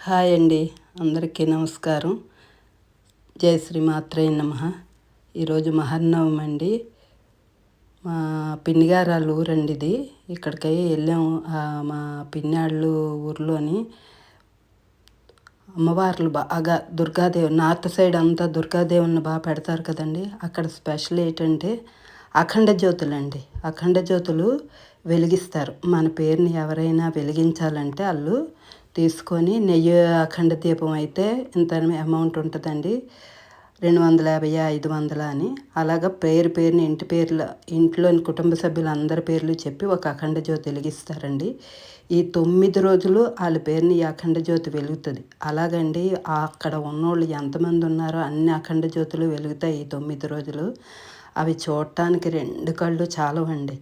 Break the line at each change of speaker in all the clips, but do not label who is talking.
Hi అండి, అందరికీ నమస్కారం. జై శ్రీ మాత్రే నమః. ఈరోజు మహర్నవమి అండి. మా పిన్నిగారాల ఊరండి ఇది. ఇక్కడికి వెళ్ళాము. మా పిన్నాళ్ళు ఊర్లోని అమ్మవార్లు బాగా దుర్గాదేవి, నార్త్ సైడ్ అంతా దుర్గాదేవుని బాగా పెడతారు కదండి. అక్కడ స్పెషల్ ఏంటంటే అఖండ జ్యోతులు అండి. అఖండ జ్యోతులు వెలిగిస్తారు. మన పేరుని ఎవరైనా వెలిగించాలంటే వాళ్ళు తీసుకొని నెయ్యి అఖండ దీపం అయితే ఇంత అమౌంట్ ఉంటుందండి, 250 500 అని. అలాగా పేరుని ఇంట్లోని కుటుంబ సభ్యులందరి పేర్లు చెప్పి ఒక అఖండ జ్యోతి వెలిగిస్తారండి. ఈ 9 రోజులు వాళ్ళ పేరుని ఈ అఖండ జ్యోతి వెలుగుతుంది. అలాగండి అక్కడ ఉన్నోళ్ళు ఎంతమంది ఉన్నారో అన్ని అఖండ జ్యోతులు వెలుగుతాయి ఈ 9 రోజులు. అవి చూడటానికి 2 కళ్ళు చాలవండి.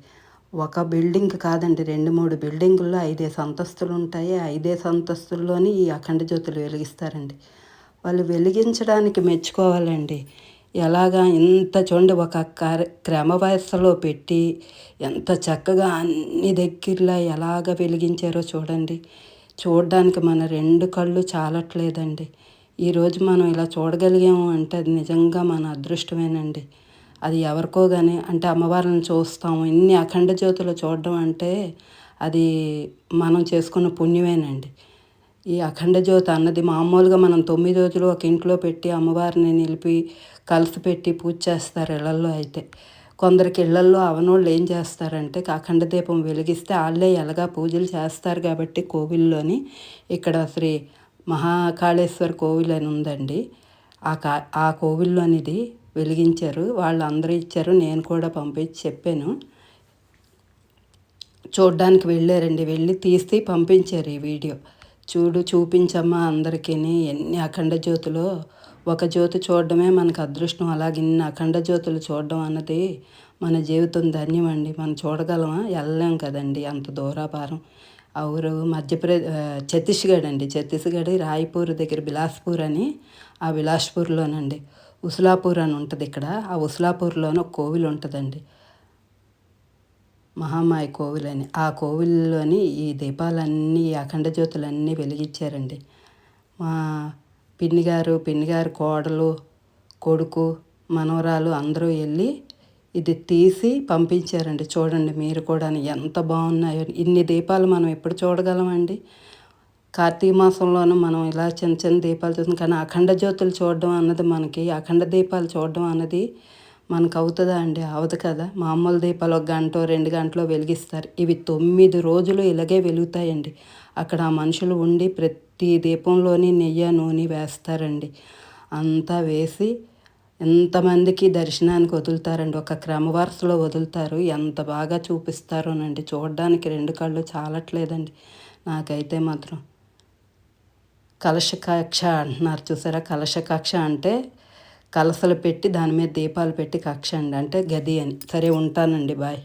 ఒక బిల్డింగ్ కాదండి, 2 3 బిల్డింగుల్లో 5 అంతస్తులు ఉంటాయి. 5 అంతస్తుల్లోని ఈ అఖండ జ్యోతులు వెలిగిస్తారండి. వాళ్ళు వెలిగించడానికి మెచ్చుకోవాలండి. ఎలాగా ఇంత చూడండి, ఒక క్రమ వయస్సులో పెట్టి ఎంత చక్కగా అన్ని దగ్గరలో ఎలాగ వెలిగించారో చూడండి. చూడడానికి మన 2 కళ్ళు చాలట్లేదండి. ఈరోజు మనం ఇలా చూడగలిగాము అంటే అది నిజంగా మన అదృష్టమేనండి. అది ఎవరికో కానీ అంటే అమ్మవారిని చూస్తాము, ఇన్ని అఖండ జ్యోతులు చూడడం అంటే అది మనం చేసుకున్న పుణ్యమేనండి. ఈ అఖండ జ్యోతి అన్నది మామూలుగా మనం 9 రోజులు ఒక ఇంట్లో పెట్టి అమ్మవారిని నిలిపి కలిసి పెట్టి పూజ చేస్తారు ఇళ్లల్లో. అయితే కొందరికి ఇళ్లల్లో అవనోళ్ళు ఏం చేస్తారంటే అఖండ దీపం వెలిగిస్తే వాళ్ళే ఎలాగా పూజలు చేస్తారు కాబట్టి కోవిల్లోని ఇక్కడ శ్రీ మహాకాళేశ్వర కోవిల్ అని ఉందండి. ఆ కోవిల్లోనిది వెలిగించారు. వాళ్ళు అందరూ ఇచ్చారు, నేను కూడా పంపించి చెప్పాను. చూడ్డానికి వెళ్ళారండి, వెళ్ళి తీసి పంపించారు ఈ వీడియో. చూపించమ్మా అందరికీ ఎన్ని అఖండ జ్యోతులో. ఒక జ్యోతి చూడడమే మనకు అదృష్టం. అలాగే ఇన్ని అఖండ జ్యోతులు చూడడం అన్నది మన జీవితం ధన్యమండి. మనం చూడగలమా? వెళ్ళలేం కదండి అంత దూరాపారం. ఆ ఊరు ఛత్తీస్గఢ్ అండి. ఛత్తీస్గఢ్ రాయ్పూర్ దగ్గర బిలాస్పూర్ అని, ఆ బిలాస్పూర్లోనండి ఉస్లాపూర్ అని ఉంటుంది ఇక్కడ. ఆ ఉస్లాపూర్లోనే ఒక కోవిల్ ఉంటుందండి, మహామాయి కోవిల్ అని. ఆ కోవిల్లోని ఈ దీపాలన్నీ, ఈ అఖండ జ్యోతులన్నీ వెలిగించారండి. మా పిన్నిగారు కోడలు, కొడుకు, మనవరాలు అందరూ వెళ్ళి ఇది తీసి పంపించారండి. చూడండి మీరు కూడా ఎంత బాగున్నాయో. ఇన్ని దీపాలు మనం ఎప్పుడు చూడగలమండి? కార్తీక మాసంలోనూ మనం ఇలా చిన్న చిన్న దీపాలు చూస్తాం, కానీ అఖండ జ్యోతులు చూడడం అన్నది అఖండ దీపాలు చూడడం అన్నది మనకు అవుతుందా అండి? అవదు కదా. మామూలు దీపాలు 1 గంట 2 గంటలో వెలిగిస్తారు. ఇవి 9 రోజులు ఇలాగే వెలుగుతాయండి. అక్కడ ఆ మనుషులు ఉండి ప్రతి దీపంలోని నెయ్యి నూనె వేస్తారండి. అంతా వేసి ఎంతమందికి దర్శనానికి వదులుతారండి. ఒక క్రమ వరుసలో వదులుతారు. ఎంత బాగా చూపిస్తారోనండి. చూడడానికి 2 కళ్ళు చాలట్లేదండి నాకైతే మాత్రం. కలశ అంటున్నారు చూసారా? కలశ అంటే కలసలు పెట్టి దాని మీద దీపాలు పెట్టి కక్ష అండి, అంటే గది అని. సరే ఉంటానండి, బాయ్.